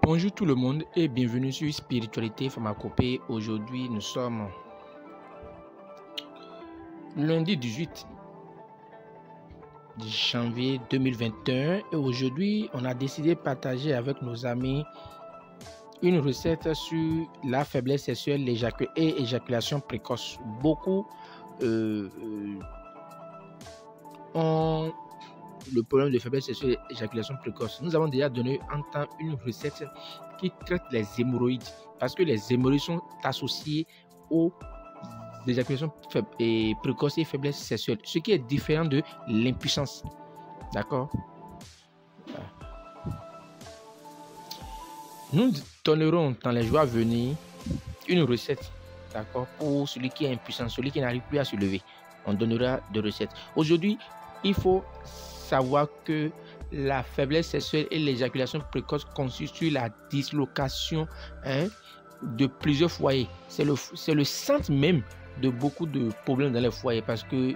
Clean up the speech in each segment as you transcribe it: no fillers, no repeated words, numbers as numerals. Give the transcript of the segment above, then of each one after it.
Bonjour tout le monde et bienvenue sur Spiritualité Pharmacopée. Aujourd'hui, nous sommes lundi 18 janvier 2021 et aujourd'hui, on a décidé de partager avec nos amis une recette sur la faiblesse sexuelle et éjaculation précoce. Beaucoup ont le problème de faiblesse sexuelle et éjaculation précoce. Nous avons déjà donné un temps une recette qui traite les hémorroïdes parce que les hémorroïdes sont associées aux éjaculations précoces et faiblesse sexuelle, ce qui est différent de l'impuissance. D'accord? Nous donnerons dans les jours à venir une recette, d'accord, pour celui qui est impuissant, celui qui n'arrive plus à se lever. On donnera des recettes. Aujourd'hui, il faut savoir que la faiblesse sexuelle et l'éjaculation précoce constituent la dislocation de plusieurs foyers. C'est le centre même de beaucoup de problèmes dans les foyers parce que,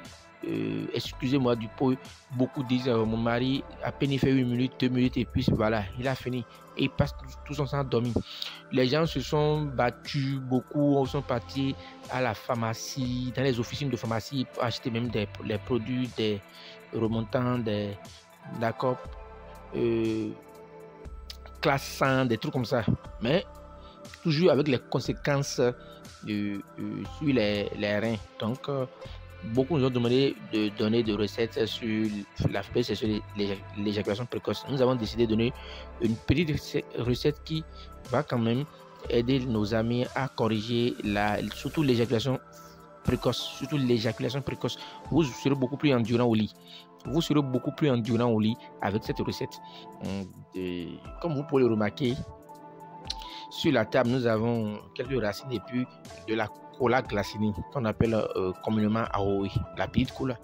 excusez-moi du peu, beaucoup disent mon mari à peine il fait 1 minute, 2 minutes et puis voilà, il a fini et il passe tout son temps à dormir. Les gens se sont battus, beaucoup sont partis à la pharmacie, dans les officines de pharmacie pour acheter même les produits, des remontants, d'accord, classe 100, des trucs comme ça, mais toujours avec les conséquences sur les reins. Donc beaucoup nous ont demandé de donner des recettes sur la faiblesse sexuelle et l'éjaculation précoce. Nous avons décidé de donner une petite recette qui va quand même aider nos amis à corriger surtout l'éjaculation précoce. Vous serez beaucoup plus endurant au lit. Vous serez beaucoup plus endurant au lit avec cette recette. Comme vous pouvez le remarquer, sur la table, nous avons quelques racines et puis de la cola glacinie qu'on appelle communément arowe. La petite cola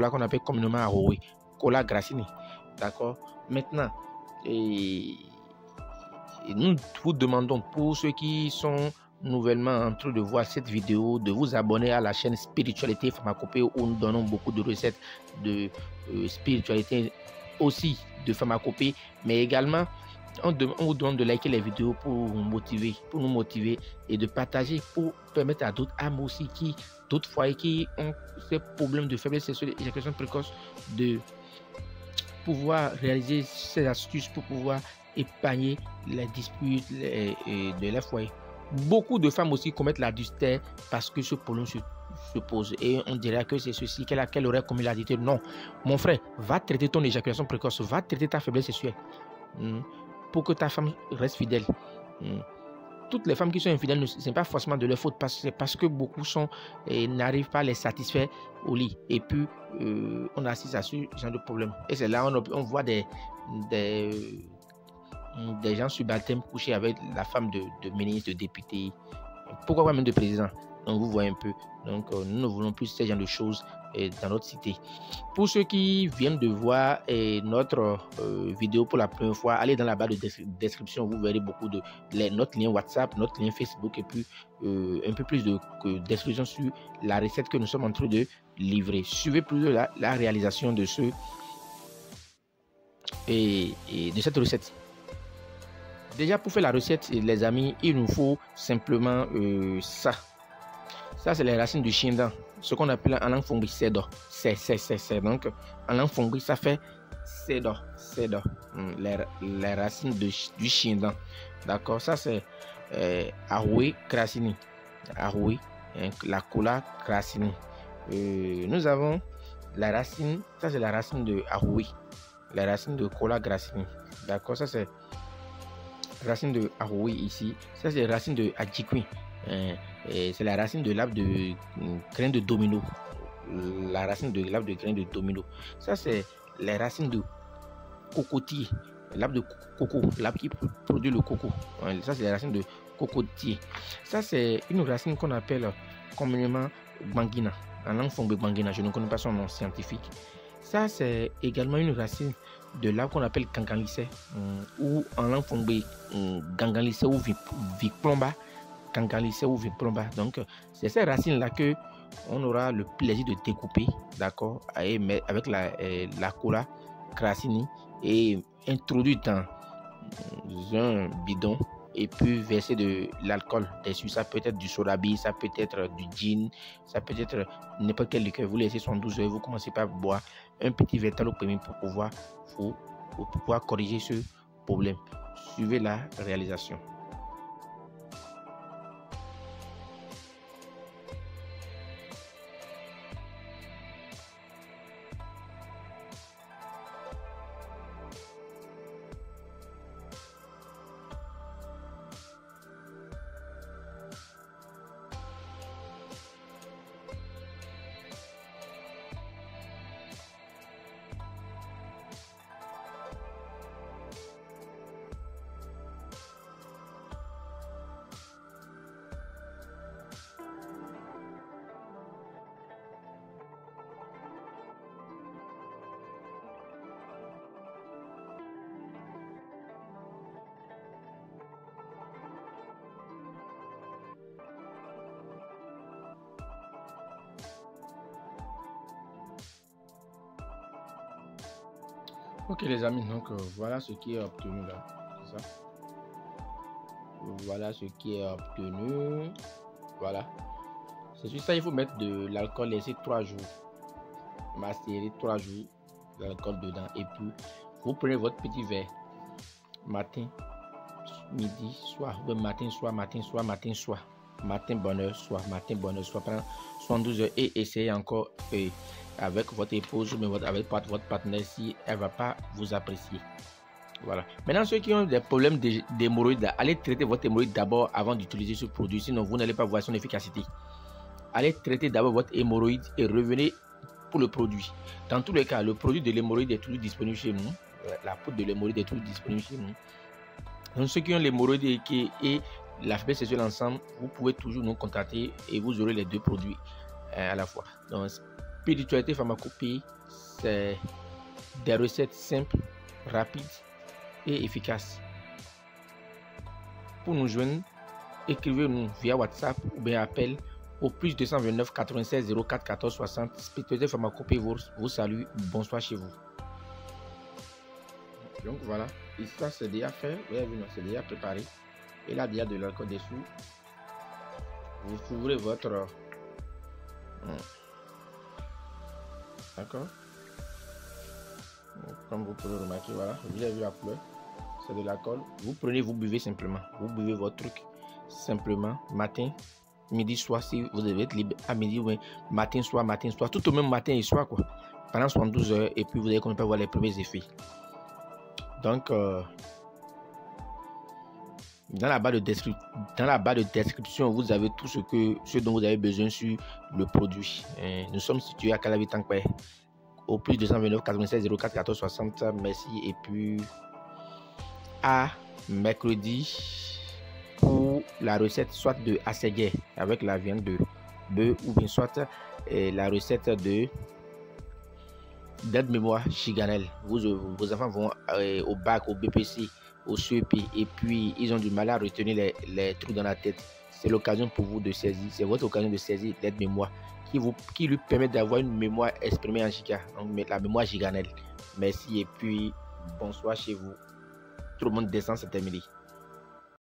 qu'on appelle communément arowe. Cola glacinie. D'accord. Maintenant, nous vous demandons pour ceux qui sont nouvellement en train de voir cette vidéo de vous abonner à la chaîne Spiritualité Pharmacopée où nous donnons beaucoup de recettes de spiritualité, aussi de pharmacopée, mais également on vous demande de liker les vidéos pour nous motiver et de partager pour permettre à d'autres âmes aussi, d'autres foyers qui ont ces problèmes de faiblesse sexuelle et éjaculation précoce de pouvoir réaliser ces astuces pour pouvoir épargner les disputes de leur foyer. Beaucoup de femmes aussi commettent l'adultère parce que ce problème se pose et on dirait que c'est ceci qu'elle aurait commis l'adultère. Non, mon frère, va traiter ton éjaculation précoce, va traiter ta faiblesse sexuelle pour que ta femme reste fidèle. Toutes les femmes qui sont infidèles, ce n'est pas forcément de leur faute, c'est parce que beaucoup n'arrivent pas à les satisfaire au lit. Et puis, on assiste à ce genre de problème. Et c'est là on voit des gens subalternes coucher avec la femme de ministre, de député, pourquoi pas même de président. Donc vous voyez un peu. Donc nous ne voulons plus ce genre de choses dans notre cité. Pour ceux qui viennent de voir notre vidéo pour la première fois, allez dans la barre de description, vous verrez beaucoup de notre lien WhatsApp, notre lien Facebook et puis un peu plus de description sur la recette que nous sommes en train de livrer. Suivez plus la réalisation de de cette recette. Déjà pour faire la recette, les amis, il nous faut simplement ça. Ça, c'est les racines du chien-dent, ce qu'on appelle en langue fongri cèdre. C'est. Donc, en langue fongri, ça fait cèdre. Les racines du chien-dent. D'accord, ça c'est arowe cracini. Arowe, la cola cracini. Nous avons la racine, ça c'est la racine de arowe. La racine de cola cracini. D'accord, ça c'est racine de arowe ici. Ça c'est la racine de adjiquin. C'est la racine de l'arbre de grain de domino. La racine de l'arbre de grain de domino. Ça, c'est les racines de cocotier. L'arbre de coco. L'arbre qui produit le coco. Ça, c'est les racines de cocotier. Ça, c'est une racine qu'on appelle communément banguina. En langue fongbe banguina. Je ne connais pas son nom scientifique. Ça, c'est également une racine de l'arbre qu'on appelle ganganlicé. Ou en langue fongbe ganganlicé ou vicplomba. Ganganlicé ou vicplomba. Donc, c'est ces racines-là que on aura le plaisir de découper, d'accord, avec la cola cracini et introduire un bidon et puis verser de l'alcool dessus. Ça peut être du sodabi, ça peut être du gin, ça peut être n'importe quel liqueur. Vous laissez 72 heures, vous commencez par boire un petit verre au premier pour pouvoir corriger ce problème. Suivez la réalisation. Ok les amis, donc voilà ce qui est obtenu là. C'est ça. Voilà ce qui est obtenu. Voilà. C'est sur ça il faut mettre de l'alcool, laisser 3 jours. Macérer 3 jours l'alcool dedans. Et puis vous prenez votre petit verre. Matin, midi, soir. Matin, soir, matin, soir, matin, soir. Matin, bonne heure, soir. Matin, bonne heure, soir. Pendant 72 heures et essayez encore avec votre épouse ou avec votre partenaire si elle ne va pas vous apprécier. Voilà. Maintenant, ceux qui ont des problèmes d'hémorroïdes, allez traiter votre hémorroïde d'abord avant d'utiliser ce produit. Sinon, vous n'allez pas voir son efficacité. Allez traiter d'abord votre hémorroïde et revenez pour le produit. Dans tous les cas, le produit de l'hémorroïde est toujours disponible chez nous. La poudre de l'hémorroïde est toujours disponible chez nous. Donc, ceux qui ont l'hémorroïde et la faiblesse sexuelle ensemble, vous pouvez toujours nous contacter et vous aurez les deux produits à la fois. Donc, Spiritualité Pharmacopée, c'est des recettes simples, rapides et efficaces. Pour nous joindre, écrivez-nous via WhatsApp ou bien appel au plus 229 96 04 14 60. Spiritualité Pharmacopée vous salue. Bonsoir chez vous. Donc voilà, et ça c'est déjà fait, c'est déjà préparé. Et là, il y a de l'alcool dessus. Vous ouvrez votre... D'accord. Comme vous pouvez remarquer, voilà, vous avez vu la couleur. C'est de l'alcool. Vous prenez, vous buvez simplement. Vous buvez votre truc simplement. Matin, midi, soir, si vous devez être libre à midi, oui. Matin, soir, tout au même matin et soir, quoi. Pendant 72 heures, et puis vous allez commencer à voir les premiers effets. Donc, dans la barre de description, vous avez tout ce dont vous avez besoin sur le produit. Nous sommes situés à Calavi-Tankwe, au plus 229 96 04 14 60. Merci. Et puis, à mercredi pour la recette soit de asségué avec la viande de bœuf ou bien soit la recette de d'aide-mémoire chiganelle. Vos enfants vont au bac, au BPC, au CEP et puis ils ont du mal à retenir les trous dans la tête. C'est l'occasion pour vous de saisir, c'est votre occasion de saisir l'aide-mémoire qui lui permet d'avoir une mémoire exprimée en giga, donc la mémoire giganelle. Merci et puis bonsoir chez vous. Tout le monde descend, c'est terminé.